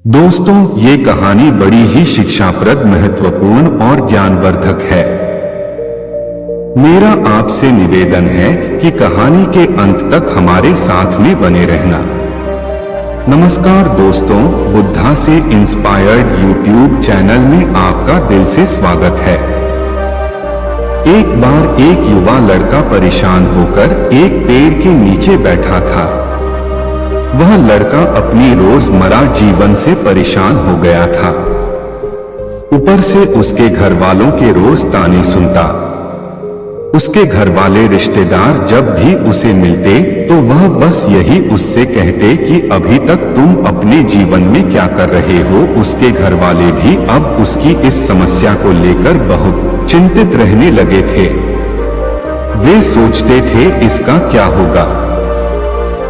दोस्तों, ये कहानी बड़ी ही शिक्षाप्रद, महत्वपूर्ण और ज्ञानवर्धक है। मेरा आपसे निवेदन है कि कहानी के अंत तक हमारे साथ में बने रहना। नमस्कार दोस्तों, बुद्धा से इंस्पायर्ड यूट्यूब चैनल में आपका दिल से स्वागत है। एक बार एक युवा लड़का परेशान होकर एक पेड़ के नीचे बैठा था। वह लड़का अपनी रोजमर्रा जीवन से परेशान हो गया था। ऊपर से उसके घर वालों के रोज ताने सुनता। उसके घर वाले रिश्तेदार जब भी उसे मिलते तो वह बस यही उससे कहते कि अभी तक तुम अपने जीवन में क्या कर रहे हो। उसके घर वाले भी अब उसकी इस समस्या को लेकर बहुत चिंतित रहने लगे थे। वे सोचते थे इसका क्या होगा,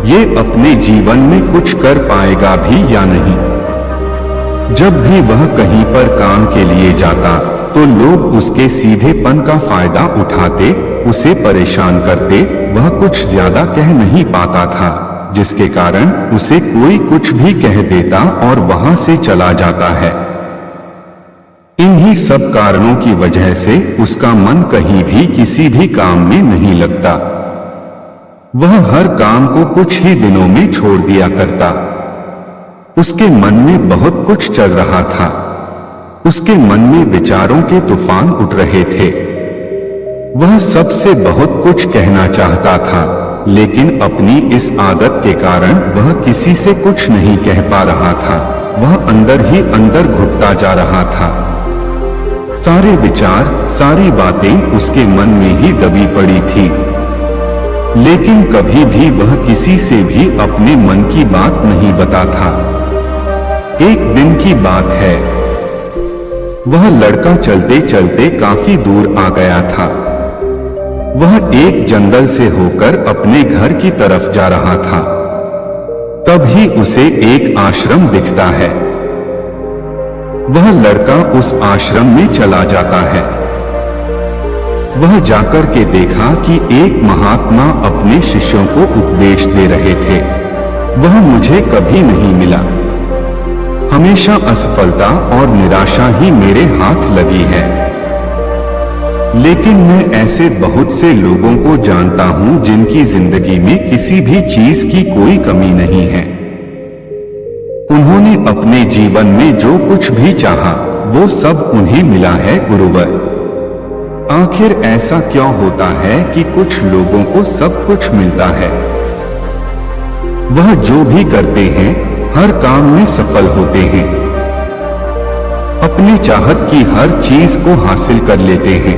ये अपने जीवन में कुछ कर पाएगा भी या नहीं। जब भी वह कहीं पर काम के लिए जाता तो लोग उसके सीधेपन का फायदा उठाते, उसे परेशान करते। वह कुछ ज्यादा कह नहीं पाता था, जिसके कारण उसे कोई कुछ भी कह देता और वहां से चला जाता है। इन्हीं सब कारणों की वजह से उसका मन कहीं भी किसी भी काम में नहीं लगता। वह हर काम को कुछ ही दिनों में छोड़ दिया करता। उसके मन में बहुत कुछ चल रहा था। उसके मन में विचारों के तूफान उठ रहे थे। वह सबसे बहुत कुछ कहना चाहता था, लेकिन अपनी इस आदत के कारण वह किसी से कुछ नहीं कह पा रहा था। वह अंदर ही अंदर घुटता जा रहा था। सारे विचार, सारी बातें उसके मन में ही दबी पड़ी थी, लेकिन कभी भी वह किसी से भी अपने मन की बात नहीं बताता। एक दिन की बात है, वह लड़का चलते चलते काफी दूर आ गया था। वह एक जंगल से होकर अपने घर की तरफ जा रहा था। तभी उसे एक आश्रम दिखता है। वह लड़का उस आश्रम में चला जाता है। वह जाकर के देखा कि एक महात्मा अपने शिष्यों को उपदेश दे रहे थे। वह मुझे कभी नहीं मिला। हमेशा असफलता और निराशा ही मेरे हाथ लगी है। लेकिन मैं ऐसे बहुत से लोगों को जानता हूं जिनकी जिंदगी में किसी भी चीज की कोई कमी नहीं है। उन्होंने अपने जीवन में जो कुछ भी चाहा वो सब उन्हें मिला है। गुरुवर, आखिर ऐसा क्यों होता है कि कुछ लोगों को सब कुछ मिलता है? वह जो भी करते हैं हर काम में सफल होते हैं, अपनी चाहत की हर चीज को हासिल कर लेते हैं।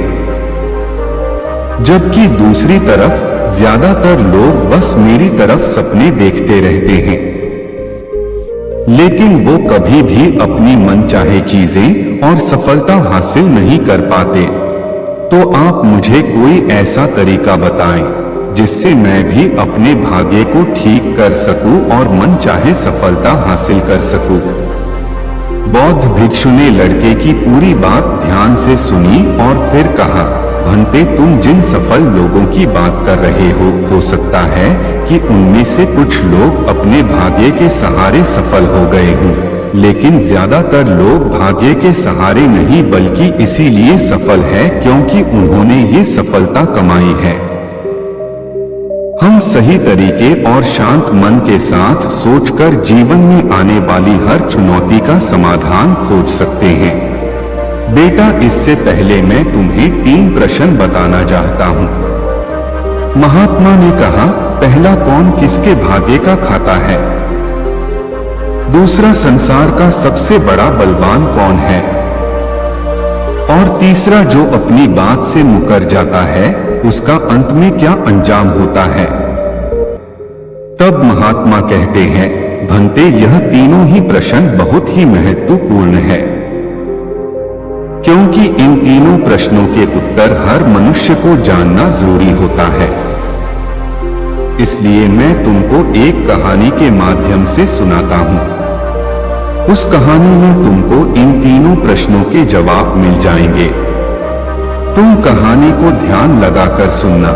जबकि दूसरी तरफ ज्यादातर लोग बस मेरी तरफ सपने देखते रहते हैं, लेकिन वो कभी भी अपनी मनचाहे चीजें और सफलता हासिल नहीं कर पाते। तो आप मुझे कोई ऐसा तरीका बताएं जिससे मैं भी अपने भाग्य को ठीक कर सकूं और मन चाहे सफलता हासिल कर सकूं। बौद्ध भिक्षु ने लड़के की पूरी बात ध्यान से सुनी और फिर कहा, भंते, तुम जिन सफल लोगों की बात कर रहे हो सकता है कि उनमें से कुछ लोग अपने भाग्य के सहारे सफल हो गए हों, लेकिन ज्यादातर लोग भाग्य के सहारे नहीं बल्कि इसीलिए सफल है क्योंकि उन्होंने ये सफलता कमाई है। हम सही तरीके और शांत मन के साथ सोचकर जीवन में आने वाली हर चुनौती का समाधान खोज सकते हैं। बेटा, इससे पहले मैं तुम्हें 3 प्रश्न बताना चाहता हूँ। महात्मा ने कहा, पहला, कौन किसके भाग्य का खाता है? दूसरा, संसार का सबसे बड़ा बलवान कौन है? और तीसरा, जो अपनी बात से मुकर जाता है उसका अंत में क्या अंजाम होता है? तब महात्मा कहते हैं, भंते, यह तीनों ही प्रश्न बहुत ही महत्वपूर्ण है, क्योंकि इन तीनों प्रश्नों के उत्तर हर मनुष्य को जानना जरूरी होता है। इसलिए मैं तुमको एक कहानी के माध्यम से सुनाता हूँ। उस कहानी में तुमको इन तीनों प्रश्नों के जवाब मिल जाएंगे। तुम कहानी को ध्यान लगाकर सुनना।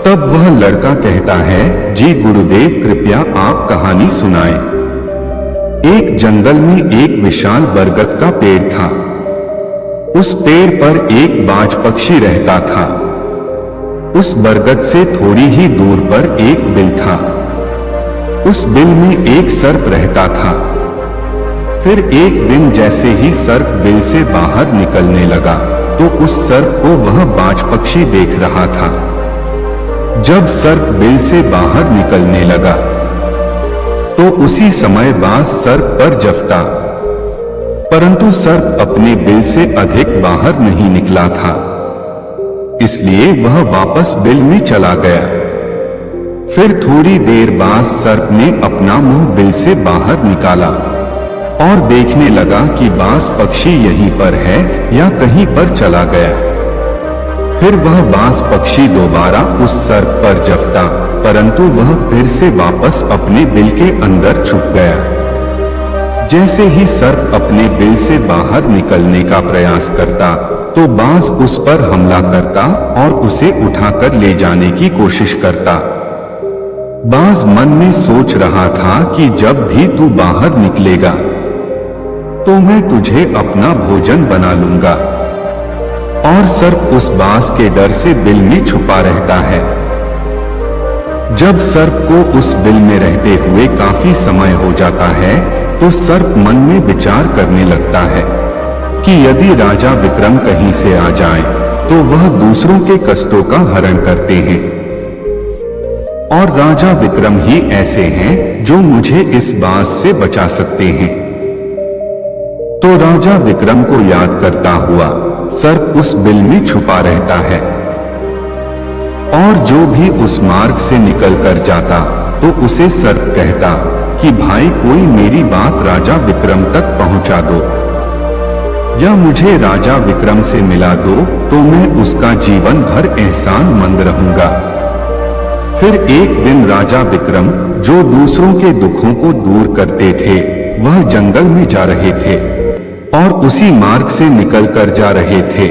तब वह लड़का कहता है, जी गुरुदेव, कृपया आप कहानी सुनाएं। एक जंगल में एक विशाल बरगद का पेड़ था। उस पेड़ पर एक बाज पक्षी रहता था। उस बरगद से थोड़ी ही दूर पर एक बिल था। उस बिल में एक सर्प रहता था। फिर एक दिन जैसे ही सर्प बिल से बाहर निकलने लगा तो उस सर्प को वह बाज पक्षी देख रहा था। जब सर्प बिल से बाहर निकलने लगा तो उसी समय बाज सर्प पर जफता, परंतु सर्प अपने बिल से अधिक बाहर नहीं निकला था, इसलिए वह वापस बिल में चला गया। फिर थोड़ी देर बाद सर्प ने अपना मुंह बिल से बाहर निकाला और देखने लगा कि बाज पक्षी यहीं पर है या कहीं पर चला गया। फिर वह बाज पक्षी दोबारा उस सर्प पर जफता, परंतु वह फिर से वापस अपने बिल के अंदर छुप गया। जैसे ही सर्प अपने बिल से बाहर निकलने का प्रयास करता तो बाज उस पर हमला करता और उसे उठाकर ले जाने की कोशिश करता। बाज मन में सोच रहा था कि जब भी तू बाहर निकलेगा तो मैं तुझे अपना भोजन बना लूंगा। और सर्प उस बाज के डर से बिल में छुपा रहता है। जब सर्प को उस बिल में रहते हुए काफी समय हो जाता है तो सर्प मन में विचार करने लगता है कि यदि राजा विक्रम कहीं से आ जाए तो वह दूसरों के कष्टों का हरण करते हैं और राजा विक्रम ही ऐसे हैं जो मुझे इस बाज से बचा सकते हैं। तो राजा विक्रम को याद करता हुआ सर्प उस बिल में छुपा रहता है और जो भी उस मार्ग से निकल कर जाता तो उसे सर्प कहता कि भाई कोई मेरी बात राजा विक्रम तक पहुंचा दो या मुझे राजा विक्रम से मिला दो तो मैं उसका जीवन भर एहसानमंद रहूंगा। फिर एक दिन राजा विक्रम जो दूसरों के दुखों को दूर करते थे वह जंगल में जा रहे थे और उसी मार्ग से निकल कर जा रहे थे।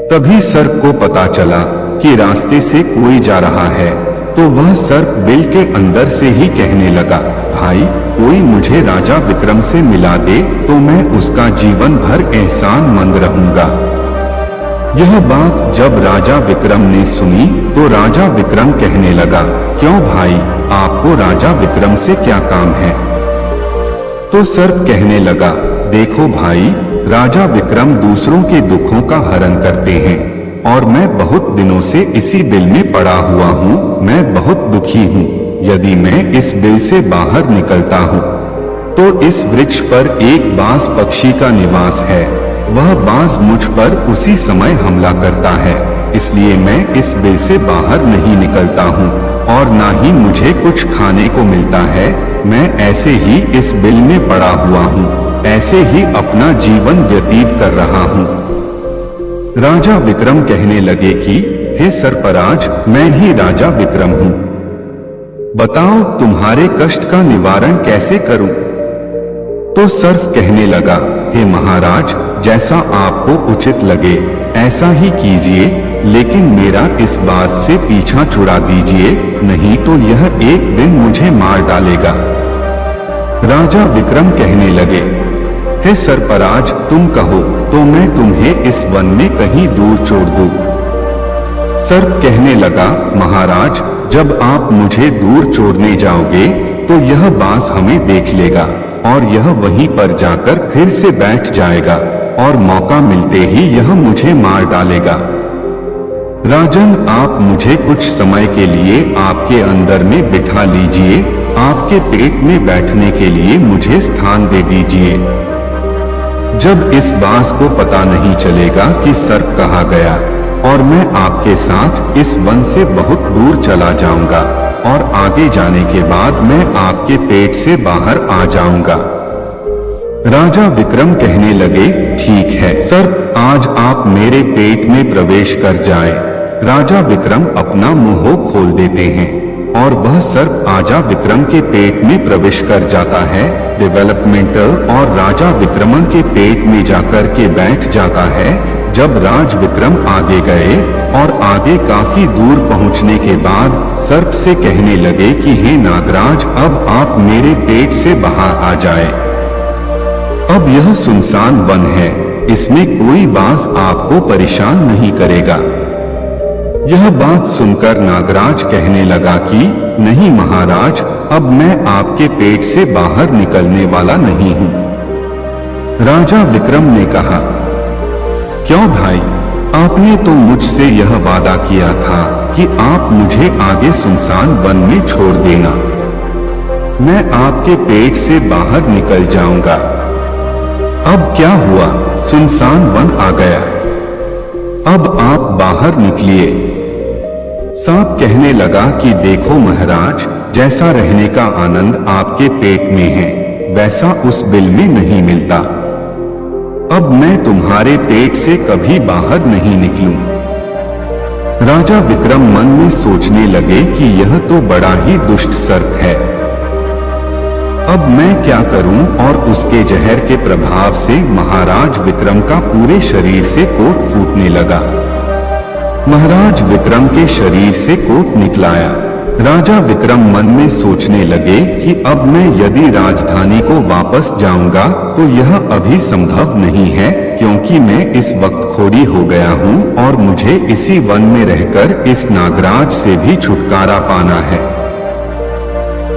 तभी सर्प को पता चला कि रास्ते से कोई जा रहा है तो वह सर्प बिल के अंदर से ही कहने लगा, भाई कोई मुझे राजा विक्रम से मिला दे तो मैं उसका जीवन भर एहसानमंद रहूंगा। यह बात जब राजा विक्रम ने सुनी तो राजा विक्रम कहने लगा, क्यों भाई आपको राजा विक्रम से क्या काम है? तो सर्प कहने लगा, देखो भाई राजा विक्रम दूसरों के दुखों का हरण करते हैं और मैं बहुत दिनों से इसी बिल में पड़ा हुआ हूँ। मैं बहुत दुखी हूँ। यदि मैं इस बिल से बाहर निकलता हूँ तो इस वृक्ष पर एक बाज पक्षी का निवास है। वह बाज मुझ पर उसी समय हमला करता है, इसलिए मैं इस बिल से बाहर नहीं निकलता हूँ और ना ही मुझे कुछ खाने को मिलता है। मैं ऐसे ही इस बिल में पड़ा हुआ हूँ, ऐसे ही अपना जीवन व्यतीत कर रहा हूँ। राजा विक्रम कहने लगे कि हे सर्पराज, मैं ही राजा विक्रम हूँ। बताओ तुम्हारे कष्ट का निवारण कैसे करूं? तो सर्प कहने लगा, हे महाराज, जैसा आपको उचित लगे ऐसा ही कीजिए, लेकिन मेरा इस बात से पीछा छुड़ा दीजिए, नहीं तो यह एक दिन मुझे मार डालेगा। राजा विक्रम कहने लगे, हे सर्पराज, तुम कहो तो मैं तुम्हें इस वन में कहीं दूर छोड़ दूं। सर्प कहने लगा, महाराज, जब आप मुझे दूर छोड़ने जाओगे तो यह बांस हमें देख लेगा और यह वहीं पर जाकर फिर से बैठ जाएगा और मौका मिलते ही यह मुझे मार डालेगा। राजन, आप मुझे कुछ समय के लिए आपके अंदर में बिठा लीजिए, आपके पेट में बैठने के लिए मुझे स्थान दे दीजिए। जब इस बांस को पता नहीं चलेगा कि सर्प कहाँ गया और मैं आपके साथ इस वन से बहुत दूर चला जाऊंगा और आगे जाने के बाद मैं आपके पेट से बाहर आ जाऊंगा। राजा विक्रम कहने लगे, ठीक है सर्प, आज आप मेरे पेट में प्रवेश कर जाए। राजा विक्रम अपना मुंह खोल देते हैं और वह सर्प राजा विक्रम के पेट में प्रवेश कर जाता है डेवलपमेंटल और राजा विक्रमन के पेट में जाकर के बैठ जाता है। जब राज विक्रम आगे गए और आगे काफी दूर पहुंचने के बाद सर्प से कहने लगे कि हे नागराज, अब आप मेरे पेट से बाहर आ जाए। अब यह सुनसान वन है, इसमें कोई बाज आपको परेशान नहीं करेगा। यह बात सुनकर नागराज कहने लगा कि नहीं महाराज, अब मैं आपके पेट से बाहर निकलने वाला नहीं हूं। राजा विक्रम ने कहा, क्यों भाई, आपने तो मुझसे यह वादा किया था कि आप मुझे आगे सुनसान वन में छोड़ देना, मैं आपके पेट से बाहर निकल जाऊंगा। अब क्या हुआ, सुनसान वन आ गया, अब आप बाहर निकलिए। सांप कहने लगा कि देखो महाराज, जैसा रहने का आनंद आपके पेट में है वैसा उस बिल में नहीं मिलता। अब मैं तुम्हारे पेट से कभी बाहर नहीं निकलूं। राजा विक्रम मन में सोचने लगे कि यह तो बड़ा ही दुष्ट सर्प है, अब मैं क्या करूं, और उसके जहर के प्रभाव से महाराज विक्रम का पूरे शरीर से कोट फूटने लगा। महाराज विक्रम के शरीर से कोट निकलाया। राजा विक्रम मन में सोचने लगे कि अब मैं यदि राजधानी को वापस जाऊंगा तो यह अभी संभव नहीं है, क्योंकि मैं इस वक्त खोरी हो गया हूं और मुझे इसी वन में रहकर इस नागराज से भी छुटकारा पाना है।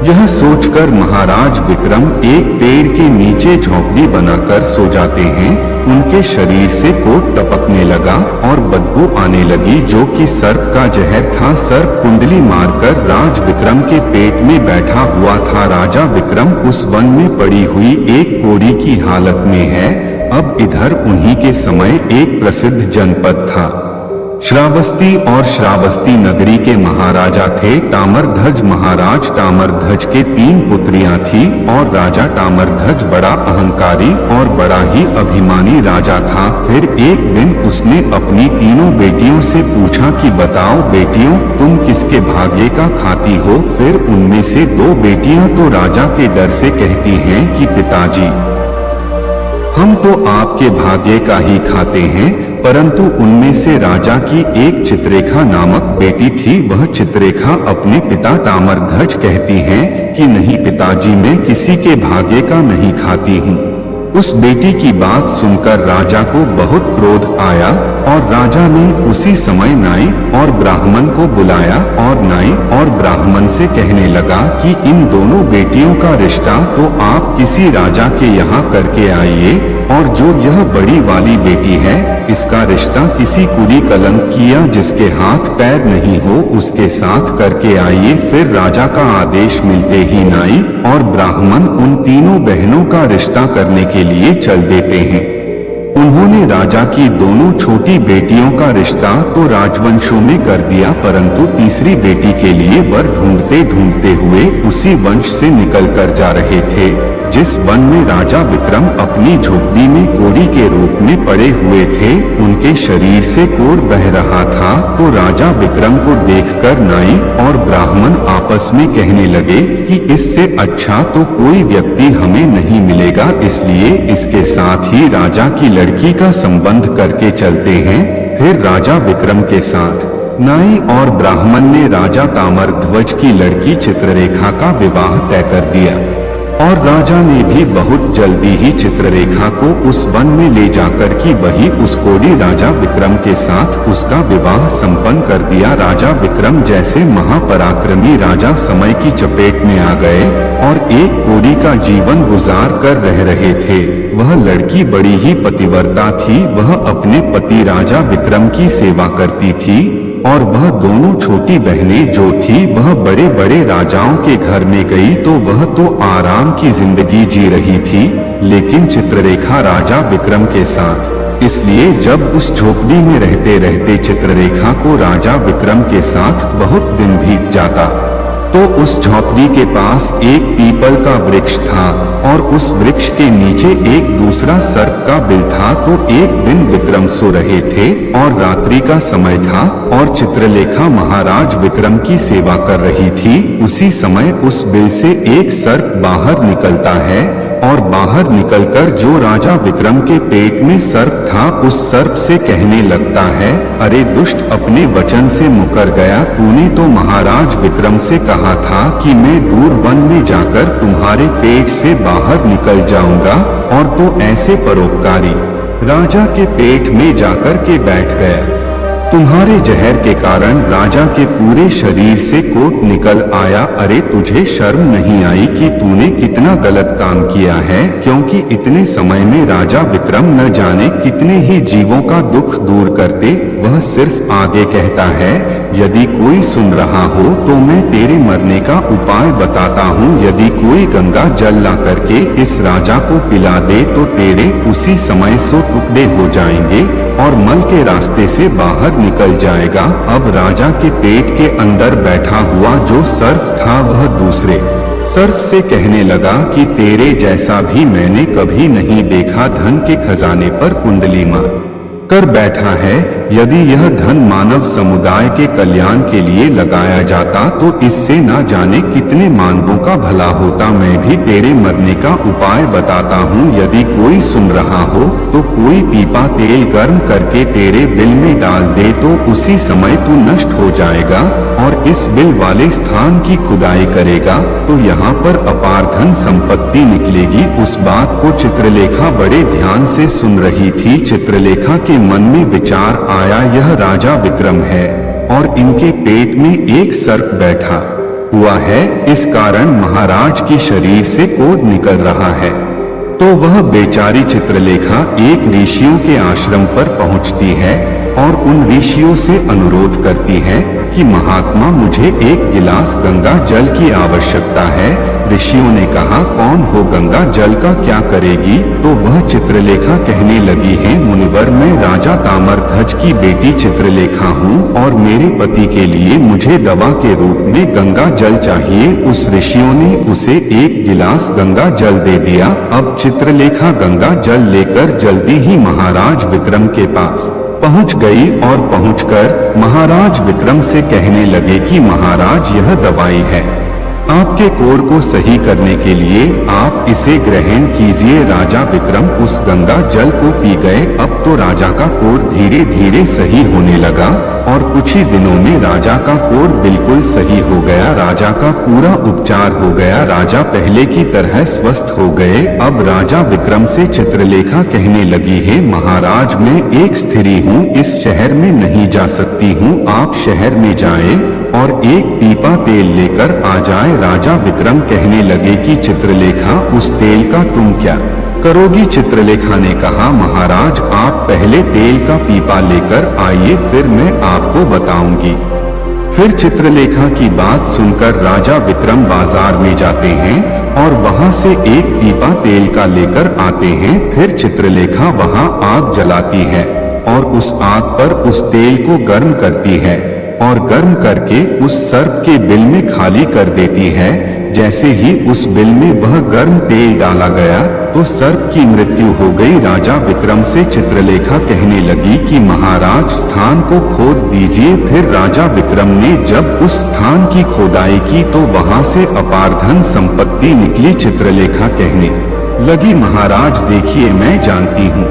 यह सोचकर महाराज विक्रम एक पेड़ के नीचे झोंपड़ी बनाकर सो जाते हैं। उनके शरीर से कोट टपकने लगा और बदबू आने लगी, जो कि सर्प का जहर था। सर्प कुंडली मारकर राज विक्रम के पेट में बैठा हुआ था। राजा विक्रम उस वन में पड़ी हुई एक कोड़ी की हालत में है। अब इधर उन्हीं के समय एक प्रसिद्ध जनपद था श्रावस्ती, और श्रावस्ती नगरी के महाराजा थे ताम्रध्वज। महाराज ताम्रध्वज के 3 पुत्रियां थी और राजा ताम्रध्वज बड़ा अहंकारी और बड़ा ही अभिमानी राजा था। फिर एक दिन उसने अपनी तीनों बेटियों से पूछा कि बताओ बेटियों, तुम किसके भाग्य का खाती हो। फिर उनमें से 2 बेटियां तो राजा के डर से कहती हैं कि पिताजी, हम तो आपके भाग्य का ही खाते हैं। परंतु उनमें से राजा की एक चित्ररेखा नामक बेटी थी। वह चित्ररेखा अपने पिता ताम्रध्वज कहती हैं कि नहीं पिताजी, मैं किसी के भाग्य का नहीं खाती हूँ। उस बेटी की बात सुनकर राजा को बहुत क्रोध आया और राजा ने उसी समय नाई और ब्राह्मण को बुलाया और नाई और ब्राह्मण से कहने लगा कि इन दोनों बेटियों का रिश्ता तो आप किसी राजा के यहाँ करके आइए, और जो यह बड़ी वाली बेटी है इसका रिश्ता किसी कुड़ी कलंकिया जिसके हाथ पैर नहीं हो उसके साथ करके आइए। फिर राजा का आदेश मिलते ही नाई और ब्राह्मण उन तीनों बहनों का रिश्ता करने के लिए चल देते हैं। उन्होंने राजा की दोनों छोटी बेटियों का रिश्ता तो राजवंशों में कर दिया, परंतु तीसरी बेटी के लिए वर ढूंढते ढूंढते हुए उसी वंश से निकल कर जा रहे थे जिस वन में राजा विक्रम अपनी झोपड़ी में कोड़ी के रूप में पड़े हुए थे। उनके शरीर से कोड़ बह रहा था तो राजा विक्रम को देखकर नाई और ब्राह्मण आपस में कहने लगे कि इससे अच्छा तो कोई व्यक्ति हमें नहीं मिलेगा, इसलिए इसके साथ ही राजा की लड़की का संबंध करके चलते हैं। फिर राजा विक्रम के साथ नाई और ब्राह्मण ने राजा ताम्रध्वज की लड़की चित्ररेखा का विवाह तय कर दिया और राजा ने भी बहुत जल्दी ही चित्ररेखा को उस वन में ले जाकर की वही उस कोड़ी राजा विक्रम के साथ उसका विवाह संपन्न कर दिया। राजा विक्रम जैसे महापराक्रमी राजा समय की चपेट में आ गए और एक कोड़ी का जीवन गुजार कर रह रहे थे। वह लड़की बड़ी ही पतिव्रता थी। वह अपने पति राजा विक्रम की सेवा करती थी और वह दोनों छोटी बहनें जो थी वह बड़े बड़े राजाओं के घर में गई तो वह तो आराम की जिंदगी जी रही थी, लेकिन चित्ररेखा राजा विक्रम के साथ। इसलिए जब उस झोपड़ी में रहते रहते चित्ररेखा को राजा विक्रम के साथ बहुत दिन बीत जाता तो उस झोपड़ी के पास एक पीपल का वृक्ष था और उस वृक्ष के नीचे एक दूसरा सर्प का बिल था। तो एक दिन विक्रम सो रहे थे और रात्रि का समय था और चित्रलेखा महाराज विक्रम की सेवा कर रही थी। उसी समय उस बिल से एक सर्प बाहर निकलता है और बाहर निकलकर जो राजा विक्रम के पेट में सर्प था उस सर्प से कहने लगता है, अरे दुष्ट, अपने वचन से मुकर गया। तूने तो महाराज विक्रम से कहा था कि मैं दूर वन में जाकर तुम्हारे पेट से बाहर निकल जाऊंगा, और तो ऐसे परोपकारी राजा के पेट में जाकर के बैठ गया। तुम्हारे जहर के कारण राजा के पूरे शरीर से कोट निकल आया। अरे तुझे शर्म नहीं आई कि तूने कितना गलत काम किया है? क्योंकि इतने समय में राजा विक्रम न जाने कितने ही जीवों का दुख दूर करते। वह सिर्फ आगे कहता है, यदि कोई सुन रहा हो तो मैं तेरे मरने का उपाय बताता हूँ। यदि कोई गंगा जल ला करके इस राजा को पिला दे तो तेरे उसी समय 100 टुकड़े हो जाएंगे और मल के रास्ते से बाहर निकल जाएगा। अब राजा के पेट के अंदर बैठा हुआ जो सर्प था वह दूसरे सर्प से कहने लगा कि तेरे जैसा भी मैंने कभी नहीं देखा। धन के खजाने पर कुंडली मार कर बैठा है। यदि यह धन मानव समुदाय के कल्याण के लिए लगाया जाता तो इससे ना जाने कितने मानवों का भला होता। मैं भी तेरे मरने का उपाय बताता हूँ। यदि कोई सुन रहा हो तो कोई पीपा तेल गर्म करके तेरे बिल में डाल दे तो उसी समय तू नष्ट हो जाएगा, और इस बिल वाले स्थान की खुदाई करेगा तो यहाँ पर अपार धन संपत्ति निकलेगी। उस बात को चित्रलेखा बड़े ध्यान से सुन रही थी। चित्रलेखा के मन में विचार आया, यह राजा विक्रम है और इनके पेट में एक सर्प बैठा हुआ है, इस कारण महाराज की शरीर से कोढ़ निकल रहा है। तो वह बेचारी चित्रलेखा एक ऋषियों के आश्रम पर पहुंचती है और उन ऋषियों से अनुरोध करती है कि महात्मा, मुझे एक गिलास गंगा जल की आवश्यकता है। ऋषियों ने कहा, कौन हो, गंगा जल का क्या करेगी? तो वह चित्रलेखा कहने लगी है, मुनिवर, मैं राजा ताम्रध्वज की बेटी चित्रलेखा हूँ और मेरे पति के लिए मुझे दवा के रूप में गंगा जल चाहिए। उस ऋषियों ने उसे एक गिलास गंगा जल दे दिया। अब चित्रलेखा गंगा जल लेकर जल्दी ही महाराज विक्रम के पास पहुंच गई और पहुंचकर महाराज विक्रम से कहने लगे कि महाराज, यह दवाई है, आपके कोढ़ को सही करने के लिए आप इसे ग्रहण कीजिए। राजा विक्रम उस गंगा जल को पी गए। अब तो राजा का कोढ़ धीरे धीरे सही होने लगा और कुछ ही दिनों में राजा का कोढ़ बिल्कुल सही हो गया। राजा का पूरा उपचार हो गया। राजा पहले की तरह स्वस्थ हो गए। अब राजा विक्रम से चित्रलेखा कहने लगी है, महाराज, मैं एक स्त्री हूँ, इस शहर में नहीं जा सकती हूँ। आप शहर में जाएं और एक पीपा तेल लेकर आ जाए। राजा विक्रम कहने लगे कि चित्रलेखा, उस तेल का तुम क्या करोगी? चित्रलेखा ने कहा, महाराज, आप पहले तेल का पीपा लेकर आइए, फिर मैं आपको बताऊंगी। फिर चित्रलेखा की बात सुनकर राजा विक्रम बाजार में जाते हैं और वहां से एक पीपा तेल का लेकर आते हैं। फिर चित्रलेखा वहां आग जलाती है और उस आग पर उस तेल को गर्म करती है और गर्म करके उस सर्प के बिल में खाली कर देती है। जैसे ही उस बिल में वह गर्म तेल डाला गया तो सर्प की मृत्यु हो गई। राजा विक्रम से चित्रलेखा कहने लगी कि महाराज, स्थान को खोद दीजिए। फिर राजा विक्रम ने जब उस स्थान की खोदाई की तो वहां से अपार धन संपत्ति निकली। चित्रलेखा कहने लगी, महाराज देखिए, मैं जानती हूँ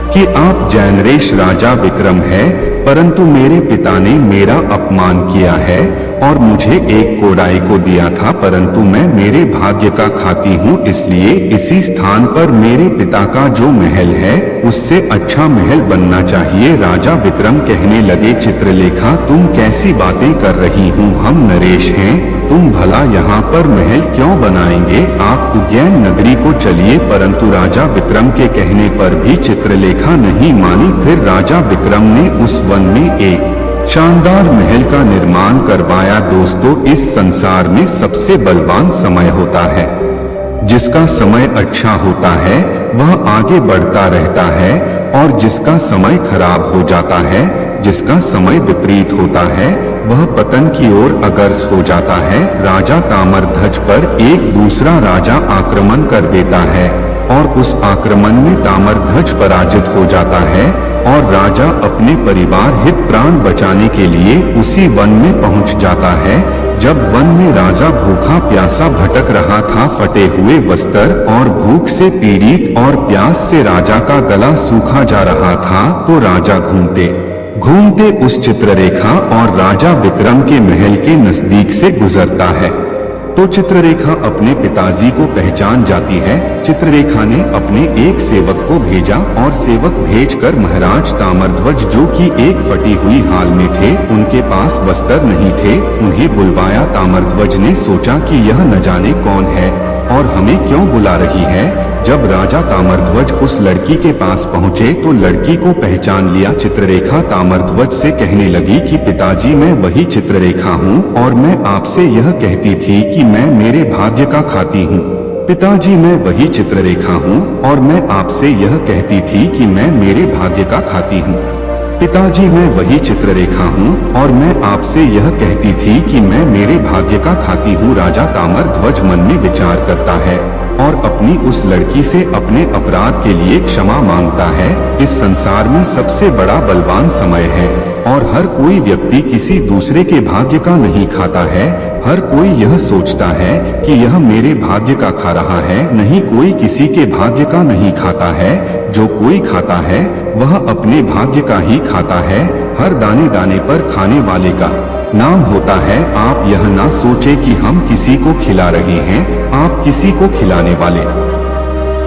कि आप जैनरेश राजा विक्रम है, परंतु मेरे पिता ने मेरा अपमान किया है और मुझे एक कोड़ाई को दिया था, परंतु मैं मेरे भाग्य का खाती हूँ, इसलिए इसी स्थान पर मेरे पिता का जो महल है उससे अच्छा महल बनना चाहिए। राजा विक्रम कहने लगे, चित्रलेखा, तुम कैसी बातें कर रही हूँ? हम नरेश हैं, तुम भला यहाँ पर महल क्यों बनाएंगे? आप उज्जैन नगरी को चलिए। परंतु राजा विक्रम के कहने पर भी चित्रलेखा नहीं मानी। फिर राजा विक्रम ने उस वन में एक शानदार महल का निर्माण करवाया। दोस्तों, इस संसार में सबसे बलवान समय होता है। जिसका समय अच्छा होता है वह आगे बढ़ता रहता है और जिसका समय खराब हो जाता है, जिसका समय विपरीत होता है वह पतन की ओर अग्रसर हो जाता है। राजा ताम्रध्वज पर एक दूसरा राजा आक्रमण कर देता है और उस आक्रमण में ताम्रध्वज पराजित हो जाता है और राजा अपने परिवार हित प्राण बचाने के लिए उसी वन में पहुंच जाता है। जब वन में राजा भूखा प्यासा भटक रहा था, फटे हुए वस्त्र और भूख से पीड़ित और प्यास से राजा का गला सूखा जा रहा था, तो राजा घूमते घूमते उस चित्ररेखा और राजा विक्रम के महल के नजदीक से गुजरता है। तो चित्ररेखा अपने पिताजी को पहचान जाती है। चित्ररेखा ने अपने एक सेवक को भेजा और सेवक भेजकर महाराज ताम्रध्वज, जो कि एक फटी हुई हाल में थे, उनके पास वस्त्र नहीं थे, उन्हें बुलवाया। ताम्रध्वज ने सोचा कि यह न जाने कौन है और हमें क्यों बुला रही है। जब राजा ताम्रध्वज उस लड़की के पास पहुंचे तो लड़की को पहचान लिया। चित्ररेखा ताम्रध्वज से कहने लगी कि पिताजी, मैं वही चित्ररेखा हूँ और मैं आपसे यह कहती थी कि मैं मेरे भाग्य का खाती हूँ। पिताजी, मैं वही चित्ररेखा हूँ और मैं आपसे यह कहती थी कि मैं मेरे भाग्य का खाती हूँ। पिताजी, मैं वही चित्ररेखा हूँ और मैं आपसे यह कहती थी कि मैं मेरे भाग्य का खाती हूँ। राजा ताम्रध्वज मन में विचार करता है और अपनी उस लड़की से अपने अपराध के लिए क्षमा मांगता है। इस संसार में सबसे बड़ा बलवान समय है और हर कोई व्यक्ति किसी दूसरे के भाग्य का नहीं खाता है। हर कोई यह सोचता है कि यह मेरे भाग्य का खा रहा है, नहीं, कोई किसी के भाग्य का नहीं खाता है। जो कोई खाता है वह अपने भाग्य का ही खाता है। हर दाने दाने पर खाने वाले का नाम होता है। आप यह ना सोचे कि हम किसी को खिला रहे हैं, आप किसी को खिलाने वाले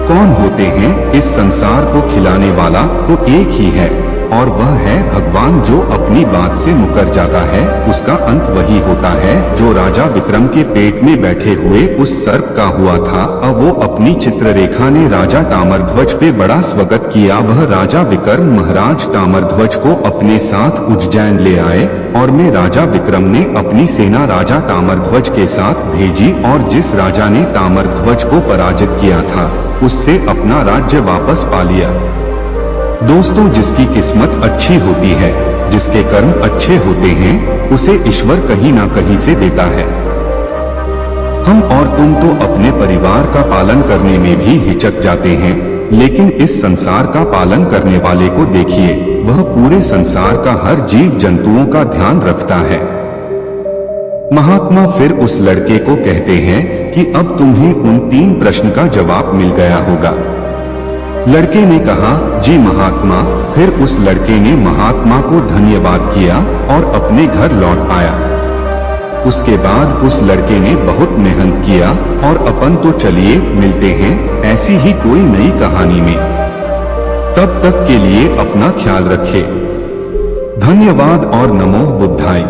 कौन होते हैं? इस संसार को खिलाने वाला तो एक ही है और वह है भगवान। जो अपनी बात से मुकर जाता है उसका अंत वही होता है। जो राजा विक्रम के पेट में बैठे हुए उस सर्प का हुआ था, अब वो अपनी चित्ररेखा ने राजा ताम्रध्वज पे बड़ा स्वागत किया। वह राजा विक्रम महाराज ताम्रध्वज को अपने साथ उज्जैन ले आए और में राजा विक्रम ने अपनी सेना राजा ताम्रध्वज के साथ भेजी और जिस राजा ने ताम्रध्वज को पराजित किया था उससे अपना राज्य वापस पा लिया। दोस्तों, जिसकी किस्मत अच्छी होती है, जिसके कर्म अच्छे होते हैं, उसे ईश्वर कहीं ना कहीं से देता है। हम और तुम तो अपने परिवार का पालन करने में भी हिचक जाते हैं, लेकिन इस संसार का पालन करने वाले को देखिए, वह पूरे संसार का हर जीव जंतुओं का ध्यान रखता है। महात्मा फिर उस लड़के को कहते हैं कि अब तुम्हें उन 3 प्रश्न का जवाब मिल गया होगा। लड़के ने कहा, जी महात्मा। फिर उस लड़के ने महात्मा को धन्यवाद किया और अपने घर लौट आया। उसके बाद उस लड़के ने बहुत मेहनत किया और अपन तो चलिए मिलते हैं ऐसी ही कोई नई कहानी में। तब तक के लिए अपना ख्याल रखें। धन्यवाद और नमो बुद्धाय।